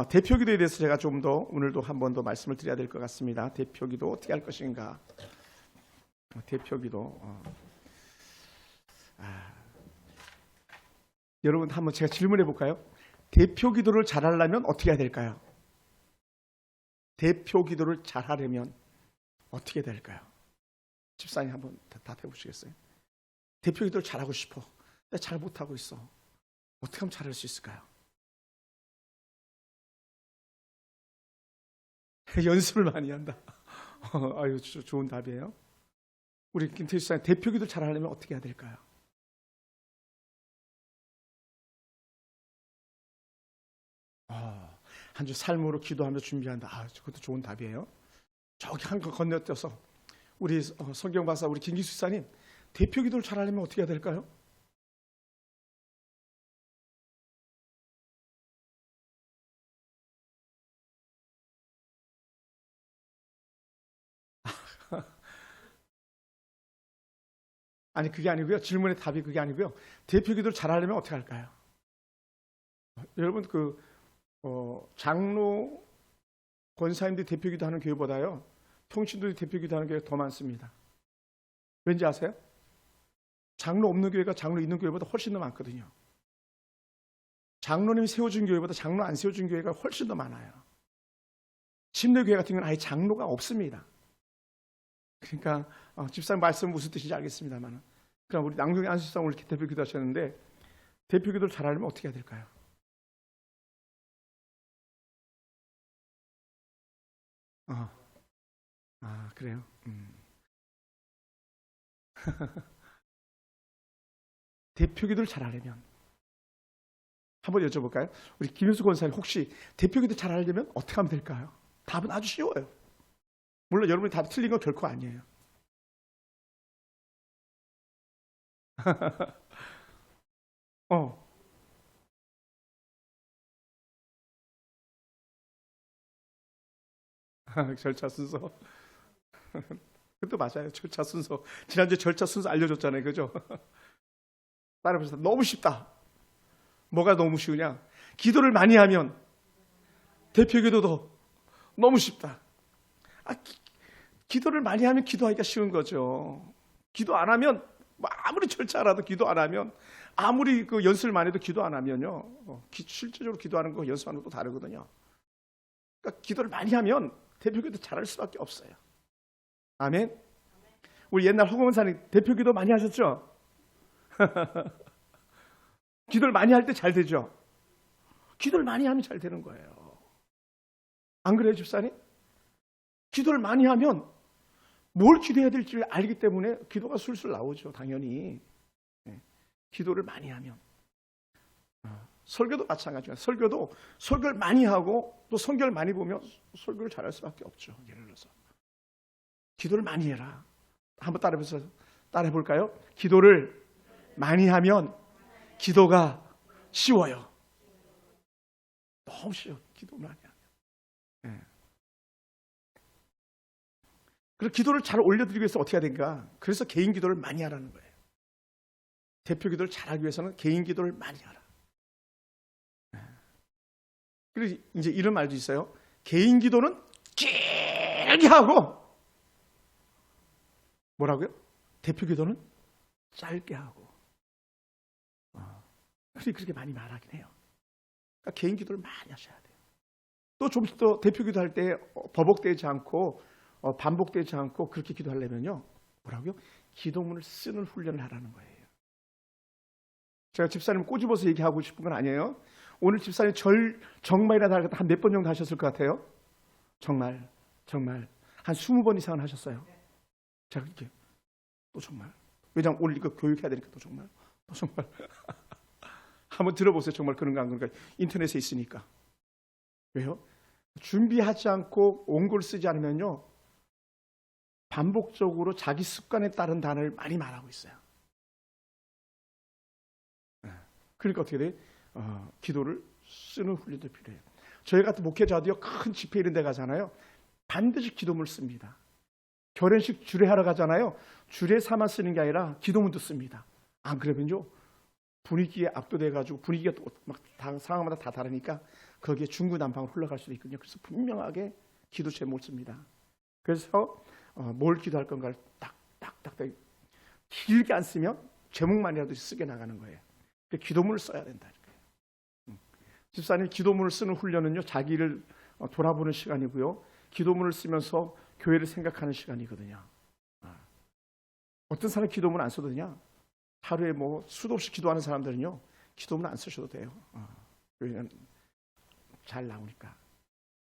대표기도에 대해서 제가 좀 더 오늘도 한 번 더 말씀을 드려야 될 것 같습니다. 대표기도 어떻게 할 것인가? 대표기도. 여러분 한번 제가 질문해 볼까요? 대표기도를 잘하려면 어떻게 해야 될까요? 대표기도를 잘하려면 어떻게 될까요? 집사님 한번 답해 보시겠어요? 대표기도를 잘하고 싶어. 근데 잘 못하고 있어. 어떻게 하면 잘할 수 있을까요? 연습을 많이 한다. 아유, 좋은 답이에요. 우리 김태희 집사님 대표기도 잘하려면 어떻게 해야 될까요? 한 주 삶으로 기도하면서 준비한다. 그것도 좋은 답이에요. 저기 한 거 건너뛰어서 우리 성경 박사 우리 김기수 집사님 대표기도를 잘하려면 어떻게 해야 될까요? 아니 그게 아니고요. 질문의 답이 그게 아니고요. 대표기도를 잘하려면 어떻게 할까요? 여러분 장로 권사님들이 대표기도 하는 교회보다요. 통신도들이 대표기도 하는 교회가 더 많습니다. 왠지 아세요? 장로 없는 교회가 장로 있는 교회보다 훨씬 더 많거든요. 장로님이 세워준 교회보다 장로 안 세워준 교회가 훨씬 더 많아요. 침례교회 같은 경우는 아예 장로가 없습니다. 그러니까 집사님 말씀 무슨 뜻인지 알겠습니다만, 그럼 우리 낭송이 안수사님 오늘 대표기도 하셨는데 대표기도를 잘하려면 어떻게 해야 될까요? 그래요? 대표기도를 잘하려면 한번 여쭤볼까요? 우리 김윤수 권사님 혹시 대표기도 잘하려면 어떻게 하면 될까요? 답은 아주 쉬워요. 물론 여러분이 답이 틀린 건 결코 아니에요. 절차 순서. 그것도 맞아요. 절차 순서. 지난주에 절차 순서 알려줬잖아요. 그죠? 따라해보세요. 너무 쉽다. 뭐가 너무 쉬우냐? 기도를 많이 하면 대표기도도 너무 쉽다. 기도를 많이 하면 기도하기가 쉬운 거죠. 기도 안 하면 아무리 절차 알아도 기도 안 하면 아무리 그 연습을 많이 해도 기도 안 하면요. 실제적으로 기도하는 거 연습하는 것도 다르거든요. 그러니까 기도를 많이 하면 대표기도 잘할 수밖에 없어요. 아멘. 우리 옛날 허공원사님 대표기도 많이 하셨죠? 기도를 많이 할 때 잘 되죠? 기도를 많이 하면 잘 되는 거예요. 안 그래요, 집사님? 기도를 많이 하면 뭘 기도해야 될지 알기 때문에 기도가 술술 나오죠, 당연히. 기도를 많이 하면. 설교도 마찬가지예요. 설교를 많이 하고 또 성경을 많이 보면 설교를 잘할 수밖에 없죠. 예를 들어서 기도를 많이 해라. 한번 따라해 볼까요? 기도를 많이 하면 기도가 쉬워요. 너무 쉬워. 기도 많이 하면. 그래서 기도를 잘 올려드리기 위해서 어떻게 해야 되는가? 그래서 개인 기도를 많이 하라는 거예요. 대표 기도를 잘하기 위해서는 개인 기도를 많이 하라. 그래서 이제 이런 말도 있어요. 개인 기도는 길게 하고 뭐라고요? 대표 기도는 짧게 하고. 그렇게 많이 말하긴 해요. 그러니까 개인 기도를 많이 하셔야 돼요. 또 좀 더 대표 기도할 때 버벅대지 않고 반복되지 않고 그렇게 기도하려면요. 뭐라고요? 기도문을 쓰는 훈련을 하라는 거예요. 제가 집사님 꼬집어서 얘기하고 싶은 건 아니에요. 오늘 집사님 정말이나 한 몇 번 정도 하셨을 것 같아요? 정말 한 20번 이상은 하셨어요. 자, 이렇게 또 정말. 왜냐면 오늘 이거 교육해야 되니까 또 정말. 한번 들어보세요. 정말 그런가 안 그런가. 인터넷에 있으니까. 왜요? 준비하지 않고 원고를 쓰지 않으면요. 반복적으로 자기 습관에 따른 단어를 많이 말하고 있어요. 그러니까 어떻게 돼? 기도를 쓰는 훈련도 필요해요. 저희 같은 목회자도요. 큰 집회 이런 데 가잖아요. 반드시 기도문을 씁니다. 결혼식 주례하러 가잖아요. 주례사만 쓰는 게 아니라 기도문도 씁니다. 안 그러면요. 분위기에 압도돼가지고 분위기가 또 막 상황마다 다 다르니까 거기에 중구난방으로 흘러갈 수도 있거든요. 그래서 분명하게 기도 제목을 씁니다. 그래서 뭘 기도할 건가를 딱딱딱 길게 안 쓰면 제목만이라도 쓰게 나가는 거예요. 기도문을 써야 된다. 집사님 기도문을 쓰는 훈련은요, 자기를 돌아보는 시간이고요, 기도문을 쓰면서 교회를 생각하는 시간이거든요. 어떤 사람이 기도문 안 써도 되냐? 하루에 뭐 수도 없이 기도하는 사람들은요, 기도문 안 쓰셔도 돼요. 왜냐면 잘 나오니까.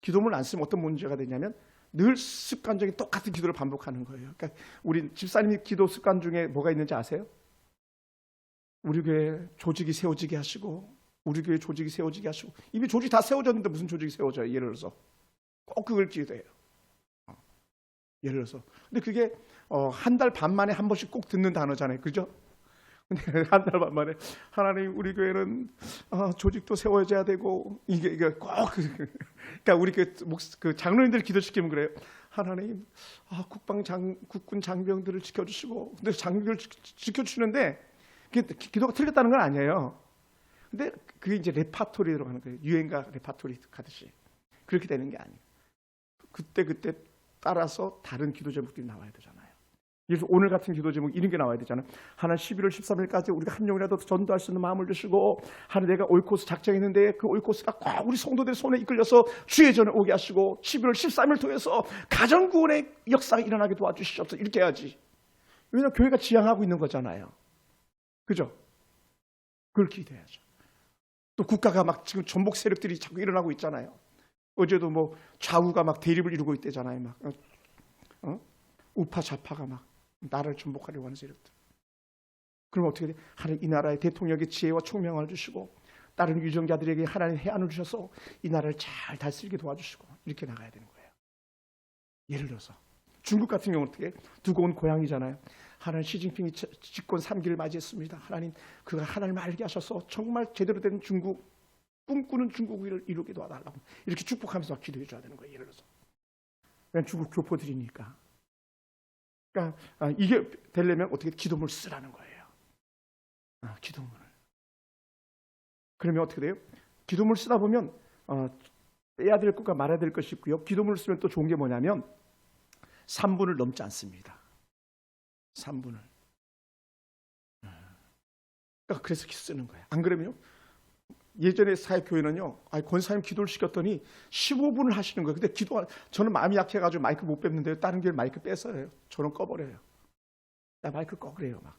기도문을 안 쓰면 어떤 문제가 되냐면 늘 습관적인 똑같은 기도를 반복하는 거예요. 그러니까 우리 집사님이 기도 습관 중에 뭐가 있는지 아세요? 우리 교회 조직이 세워지게 하시고, 우리 교회 조직이 세워지게 하시고. 이미 조직이 다 세워졌는데 무슨 조직이 세워져요? 예를 들어서 꼭 그걸 기도해요. 예를 들어서. 근데 그게 한 달 반 만에 한 번씩 꼭 듣는 단어잖아요. 그죠? 근데 한 달 반 만에 하나님 우리 교회는 조직도 세워져야 되고, 이게 꼭 그러니까 우리 그 장로님들 기도시키면 그래요. 하나님 국군 장병들을 지켜주시고. 근데 장병을 지켜주시는데 그게 기도가 틀렸다는 건 아니에요. 근데 그게 이제 레파토리에 들어가는 거예요. 유행가 레파토리 가듯이. 그렇게 되는 게 아니에요. 그때 따라서 다른 기도 제목들이 나와야 되잖아요. 그래서 오늘 같은 기도 제목 이런 게 나와야 되잖아요. 하나님 11월 13일까지 우리가 한 명이라도 전도할 수 있는 마음을 주시고, 하나님 내가 오이코스 작정했는데 그 오이코스가 꼭 우리 성도들의 손에 이끌려서 주의 전에 오게 하시고, 11월 13일 통해서 가정구원의 역사가 일어나게 도와주시옵소서. 이렇게 해야지. 왜냐하면 교회가 지향하고 있는 거잖아요. 그죠? 그걸 기대해야죠. 또 국가가 막 지금 전복 세력들이 자꾸 일어나고 있잖아요. 어제도 뭐 좌우가 막 대립을 이루고 있대잖아요. 막 우파 좌파가 막 나라를 전복하려고 하는 세력들. 그럼 어떻게 돼? 하나님 이 나라의 대통령에게 지혜와 총명을 주시고, 다른 유정자들에게 하나님 해안을 주셔서 이 나라를 잘 다스리게 도와주시고, 이렇게 나가야 되는 거예요. 예를 들어서 중국 같은 경우는 어떻게? 두고 온 고향이잖아요. 하나님 시진핑이 집권 3기를 맞이했습니다. 하나님 그가 하나님을 알게 하셔서 정말 제대로 된 중국, 꿈꾸는 중국을 이루게 도와달라고 이렇게 축복하면서 기도해 줘야 되는 거예요. 예를 들어서. 그냥 중국 교포들이니까. 그러니까 이게 되려면 어떻게 기도문을 쓰라는 거예요. 기도문을. 그러면 어떻게 돼요? 기도문을 쓰다 보면 빼야 될 것과 말아야 될 것이 있고요. 기도문을 쓰면 또 좋은 게 뭐냐면 3분을 넘지 않습니다. 3분을. 그러니까 그래서 쓰는 거예요. 안 그러면요, 예전에 사역교회는요, 권사님 기도를 시켰더니 15분을 하시는 거예요. 근데 저는 마음이 약해가지고 마이크 못 뺐는데요, 다른 교회 마이크 뺐어요. 저는 꺼버려요. 나 마이크 꺼 그래요. 막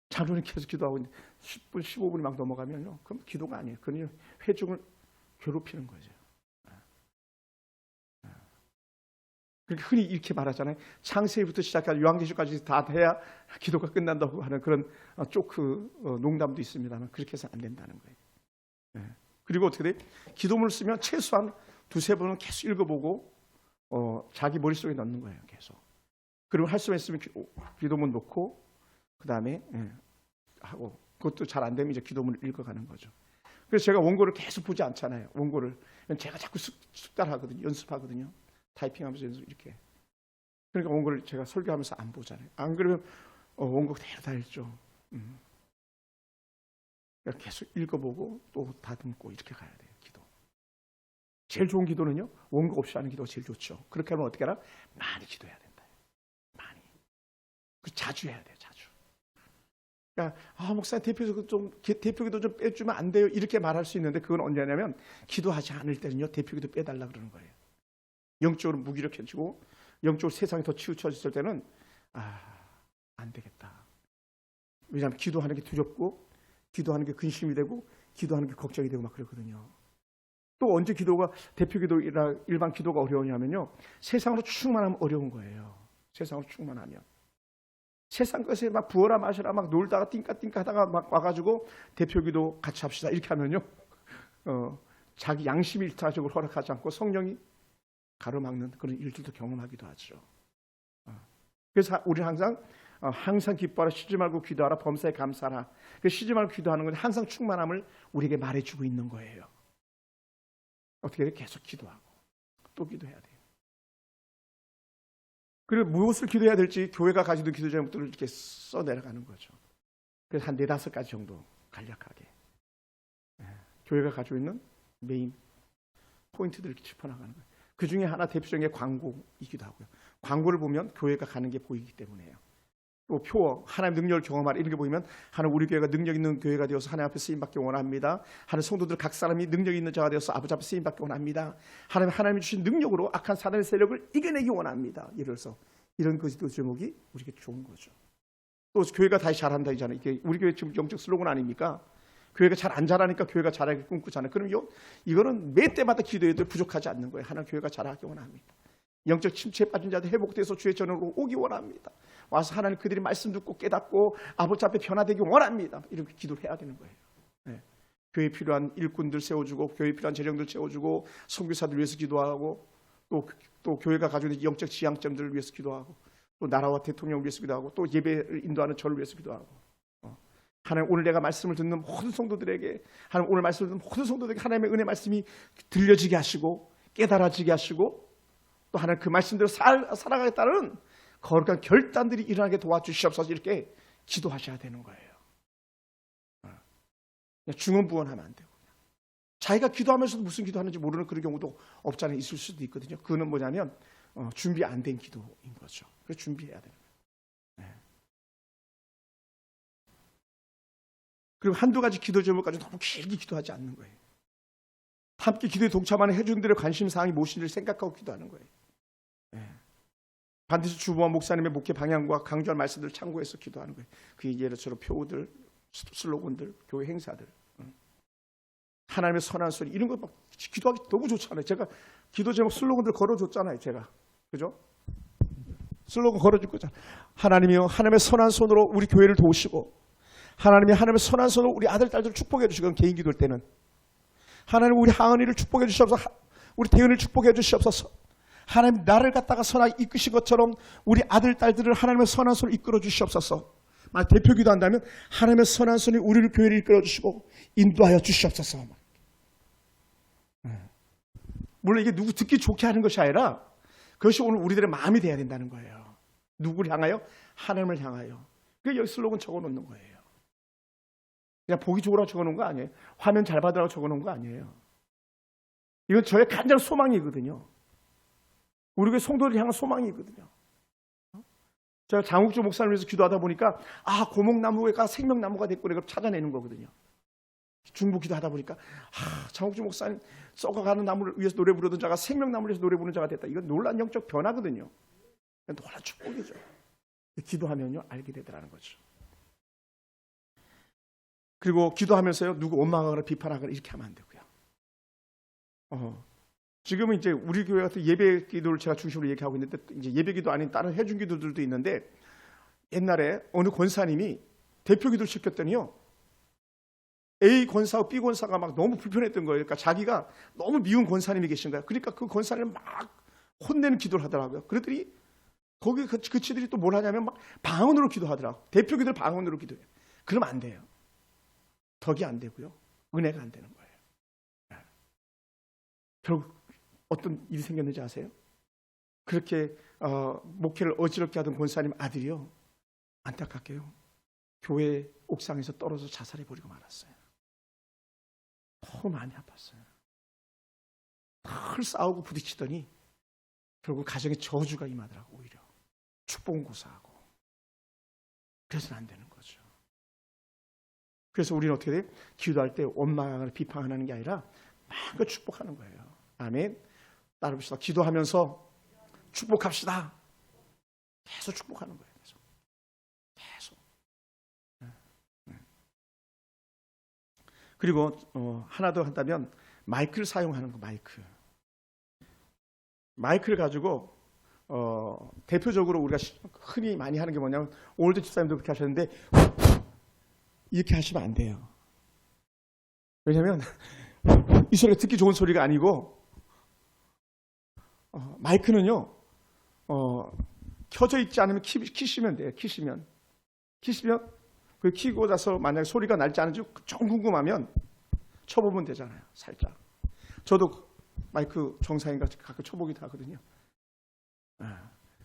장로님 계속 기도하고 있는데 10분, 15분이 막 넘어가면요, 그럼 기도가 아니에요. 그건 회중을 괴롭히는 거죠. 그러니까 흔히 이렇게 말하잖아요. 창세기부터 시작해서 요한계시록까지 다 돼야 기도가 끝난다고 하는 그런 조크 농담도 있습니다만, 그렇게 해서 안 된다는 거예요. 그리고 어떻게 돼? 기도문을 쓰면 최소한 두세 번은 계속 읽어보고 자기 머릿속에 넣는 거예요. 계속. 그리고 할 수만 있으면 기도문 놓고 그 다음에 하고, 그것도 잘 안 되면 이제 기도문을 읽어가는 거죠. 그래서 제가 원고를 계속 보지 않잖아요. 원고를 제가 자꾸 숙달하거든요. 연습하거든요. 타이핑하면서 이렇게. 그러니까 원고를 제가 설교하면서 안 보잖아요. 안 그러면 원고 그대로 다 읽죠. 그러니까 계속 읽어보고 또 다듬고 이렇게 가야 돼요. 기도. 제일 좋은 기도는요, 원고 없이 하는 기도가 제일 좋죠. 그렇게 하면 어떻게 하나? 많이 기도해야 된다. 많이. 자주 해야 돼요. 자주. 그러니까 목사님 대표기도 좀 빼주면 안 돼요, 이렇게 말할 수 있는데, 그건 언제냐면 기도하지 않을 때는요, 대표기도 빼달라 그러는 거예요. 영적으로 무기력해지고 영적으로 세상이 더 치우쳐졌을 때는 안 되겠다. 왜냐하면 기도하는 게 두렵고, 기도하는 게 근심이 되고, 기도하는 게 걱정이 되고 막 그러거든요. 또 언제 기도가, 대표기도나 일반 기도가 어려우냐면요, 세상으로 충만하면 어려운 거예요. 세상으로 충만하면. 세상 것에 막 부어라 마셔라 막 놀다가 띵까띵까 하다가 막 와가지고 대표기도 같이 합시다 이렇게 하면요, 자기 양심이 일차적으로 허락하지 않고 성령이 가로막는 그런 일들도 경험하기도 하죠. 그래서 우리는 항상 기뻐하라, 쉬지 말고 기도하라, 범사에 감사하라. 쉬지 말고 기도하는 건 항상 충만함을 우리에게 말해주고 있는 거예요. 어떻게 해야 돼? 계속 기도하고 또 기도해야 돼요. 그리고 무엇을 기도해야 될지 교회가 가지고 있는 기도 제목들을 이렇게 써내려가는 거죠. 그래서 한 4-5가지 정도 간략하게 교회가 가지고 있는 메인 포인트들을 짚어나가는 거예요. 그 중에 하나 대표적인 게 광고이기도 하고요. 광고를 보면 교회가 가는 게 보이기 때문에요. 또 표, 하나님 능력을 경험하라 이런 게 보이면 하나님 우리 교회가 능력 있는 교회가 되어서 하나님 앞에 쓰임받기 원합니다. 하나님 성도들 각 사람이 능력 있는 자가 되어서 아버지 앞에 쓰임받기 원합니다. 하나님이 주신 능력으로 악한 사단의 세력을 이겨내기 원합니다. 이래서 이런 것도 제목이 우리에게 좋은 거죠. 또 교회가 다시 잘한다 이잖아요. 이게 우리 교회 지금 영적 슬로건 아닙니까? 교회가 잘 안 자라니까 교회가 잘하길 꿈꾸잖아요. 그럼 이거는 매 때마다 기도해도 부족하지 않는 거예요. 하나님 교회가 잘하기 원합니다. 영적 침체에 빠진 자들 회복돼서 주의 전으로 오기 원합니다. 와서 하나님 그들이 말씀 듣고 깨닫고 아버지 앞에 변화되기 원합니다. 이렇게 기도를 해야 되는 거예요. 네. 교회에 필요한 일꾼들 세워주고 교회에 필요한 재령들 세워주고 선교사들 위해서 기도하고 또 교회가 가지고 있는 영적 지향점들을 위해서 기도하고 또 나라와 대통령을 위해서 기도하고 또 예배를 인도하는 저를 위해서 기도하고 하나님 오늘 내가 말씀을 듣는 모든 성도들에게 하나님 오늘 말씀을 듣는 모든 성도들에게 하나님의 은혜 말씀이 들려지게 하시고 깨달아지게 하시고 또 하나님 그 말씀대로 살아가겠다는 거룩한 결단들이 일어나게 도와주시옵소서 이렇게 기도하셔야 되는 거예요. 그냥 중언부언하면 안 되고 자기가 기도하면서도 무슨 기도하는지 모르는 그런 경우도 없잖아요. 있을 수도 있거든요. 그거는 뭐냐면 준비 안 된 기도인 거죠. 그래서 준비해야 되는 거예요. 네. 그리고 한두 가지 기도 제목까지 너무 길게 기도하지 않는 거예요. 함께 기도에 동참하는 해준들의 관심사항이 무엇인지를 생각하고 기도하는 거예요. 네. 반드시 주부와 목사님의 목회 방향과 강조할 말씀들을 참고해서 기도하는 거예요. 그게 예를 들어 표어들, 슬로건들, 교회 행사들. 하나님의 선한 소리 이런 거 막 기도하기 너무 좋잖아요. 제가 기도 제목 슬로건들 걸어줬잖아요. 제가 그죠? 슬로건 걸어줄 거잖아요. 하나님이요 하나님의 선한 손으로 우리 교회를 도우시고 하나님의 선한 손으로 우리 아들 딸들을 축복해 주시고 개인 기도할 때는 하나님 우리 하은이를 축복해 주시옵소서. 우리 대은을 축복해 주시옵소서. 하나님 나를 갖다가 선하게 이끄신 것처럼 우리 아들 딸들을 하나님의 선한 손으로 이끌어 주시옵소서. 만약 대표 기도한다면 하나님의 선한 손이 우리를 교회를 이끌어 주시고 인도하여 주시옵소서. 물론 이게 누구 듣기 좋게 하는 것이 아니라 그것이 오늘 우리들의 마음이 돼야 된다는 거예요. 누구를 향하여? 하나님을 향하여. 그게 여기 슬로건 적어놓는 거예요. 그냥 보기 좋으라고 적어놓은 거 아니에요. 화면 잘 받으라고 적어놓은 거 아니에요. 이건 저의 간절한 소망이거든요. 우리 교회 성도를 향한 소망이거든요. 제가 장욱주 목사님을 위해서 기도하다 보니까 고목나무가 생명나무가 됐고 내가 찾아내는 거거든요. 중보 기도하다 보니까 장욱주 목사님 썩어가는 나무를 위해서 노래 부르던 자가 생명나무를 위해서 노래 부르는 자가 됐다. 이건 놀라운 영적 변화거든요. 놀라운 축복이죠. 기도하면요 알게 되더라는 거죠. 그리고 기도하면서요 누구 원망하거나 비판하거나 이렇게 하면 안 되고요. 지금은 이제 우리 교회 같은 예배 기도를 제가 중심으로 얘기하고 있는데 이제 예배 기도 아닌 다른 해준 기도들도 있는데 옛날에 어느 권사님이 대표 기도를 시켰더니요. A 권사와 B 권사가 막 너무 불편했던 거예요. 그러니까 자기가 너무 미운 권사님이 계신 거예요. 그러니까 그 권사님을 막 혼내는 기도를 하더라고요. 그랬더니 거기 그 치들이 또 뭘 하냐면 막 방언으로 기도하더라고요. 대표 기도를 방언으로 기도해요. 그러면 안 돼요. 덕이 안 되고요. 은혜가 안 되는 거예요. 결국 어떤 일이 생겼는지 아세요? 그렇게 목회를 어지럽게 하던 권사님 아들이요. 안타깝게요. 교회 옥상에서 떨어져 자살해버리고 말았어요. 너무 많이 아팠어요. 늘 싸우고 부딪히더니 결국 가정에 저주가 임하더라고. 오히려 축복은 고사하고. 그래서는 안 되는 거죠. 그래서 우리는 어떻게 돼? 기도할 때 원망하거나 비판하는 게 아니라 마음껏 축복하는 거예요. 아멘. 따라봅시다. 기도하면서 축복합시다. 계속 축복하는 거예요. 계속. 그리고 하나 더 한다면 마이크를 사용하는 거. 마이크를 가지고 대표적으로 우리가 흔히 많이 하는 게 뭐냐면 오늘도 집사님도 그렇게 하셨는데 이렇게 하시면 안 돼요. 왜냐하면 이 소리가 듣기 좋은 소리가 아니고 마이크는요 켜져 있지 않으면 키시면 돼요. 키시면 그 키고 나서 만약에 소리가 날지 않은지 좀 궁금하면 쳐보면 되잖아요. 살짝. 저도 마이크 정상인 같이 가끔 쳐보기도 하거든요.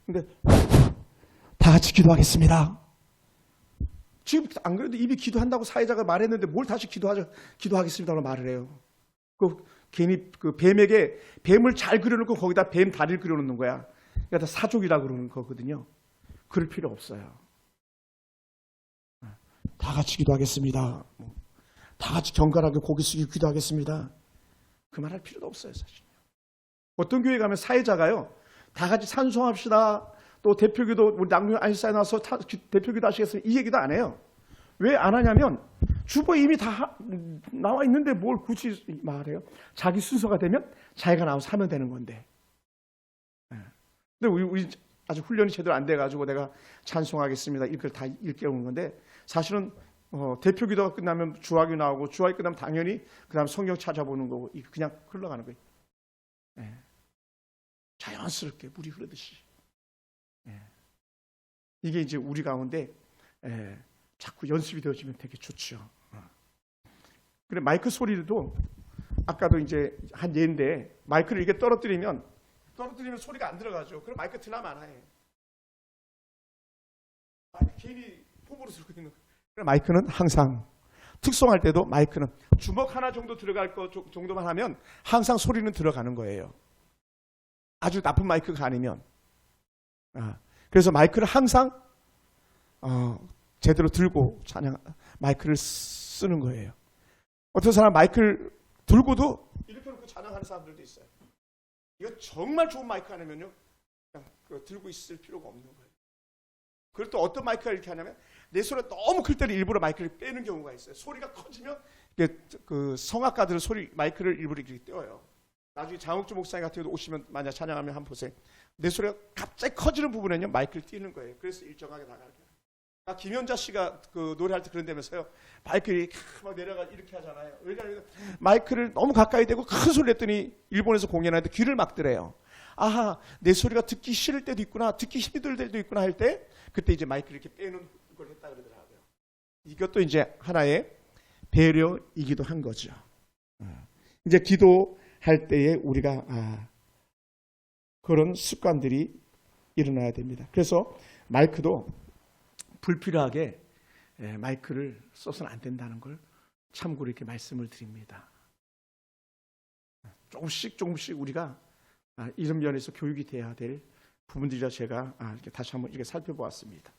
근데 다 같이 기도하겠습니다. 지금 안 그래도 입이 기도한다고 사회자가 말했는데 뭘 다시 기도하겠습니다라고 말을 해요. 괜히 그 뱀에게 뱀을 잘 그려놓고 거기다 뱀 다리를 그려놓는 거야. 그러니까 다 사족이라고 그러는 거거든요. 그럴 필요 없어요. 다 같이 기도하겠습니다. 다 같이 경건하게 고개 숙이고 기도하겠습니다. 그 말 할 필요도 없어요, 사실. 어떤 교회 가면 사회자가요, 다 같이 찬송합시다. 또 대표기도 우리 낭비 안시사에 나와서 대표기도 하시겠습니다. 이 얘기도 안 해요. 왜 안 하냐면 주보에 이미 다 나와 있는데 뭘 굳이 말해요. 자기 순서가 되면 자기가 나와서 하면 되는 건데. 근데 우리 아직 훈련이 제대로 안 돼가지고 내가 찬송하겠습니다. 이걸 다 읽게오는 건데 사실은 대표기도가 끝나면 주학이 나오고 주학이 끝나면 당연히 그 다음 성경 찾아보는 거고 그냥 흘러가는 거예요. 자연스럽게 물이 흐르듯이. 이게 이제 우리 가운데 자꾸 연습이 되어지면 되게 좋죠. 그래 마이크 소리도 아까도 이제 한 예인데 마이크를 이렇게 떨어뜨리면 소리가 안 들어가죠. 그럼 마이크 드나 마나해. 괜히 호불호 들고 있는 거예요. 마이크는 항상 특송할 때도 마이크는 주먹 하나 정도 들어갈 거 정도만 하면 항상 소리는 들어가는 거예요. 아주 나쁜 마이크가 아니면. 그래서 마이크를 항상 제대로 들고 마이크를 쓰는 거예요. 어떤 사람 마이크를 들고도 이렇게 놓고 찬양하는 사람들도 있어요. 이거 정말 좋은 마이크 아니면요, 그냥 들고 있을 필요가 없는 거예요. 그리고 또 어떤 마이크가 이렇게 하냐면 내 소리가 너무 클 때는 일부러 마이크를 빼는 경우가 있어요. 소리가 커지면 그 성악가들은 마이크를 일부러 이렇게 떼어요. 나중에 장욱주 목사님 같은 경우도 오시면 만약 찬양하면 한번 보세요. 내 소리가 갑자기 커지는 부분에는요 마이크를 띄는 거예요. 그래서 일정하게 나가게. 김연자 씨가 그 노래할 때 그런다면서요. 마이크를 이렇게 막 내려가 이렇게 하잖아요. 왜냐하면 마이크를 너무 가까이 대고 큰 소리 냈더니 일본에서 공연하는데 귀를 막더래요. 아하, 내 소리가 듣기 싫을 때도 있구나, 듣기 힘이 들 때도 있구나 할 때 그때 이제 마이크를 이렇게 빼는 걸 했다 그러더라고요. 이것도 이제 하나의 배려이기도 한 거죠. 이제 기도할 때에 우리가 그런 습관들이 일어나야 됩니다. 그래서 마이크도 불필요하게 마이크를 써서는 안 된다는 걸 참고로 이렇게 말씀을 드립니다. 조금씩 우리가 이런 면에서 교육이 돼야 될 부분들이라 제가 이렇게 다시 한번 이렇게 살펴보았습니다.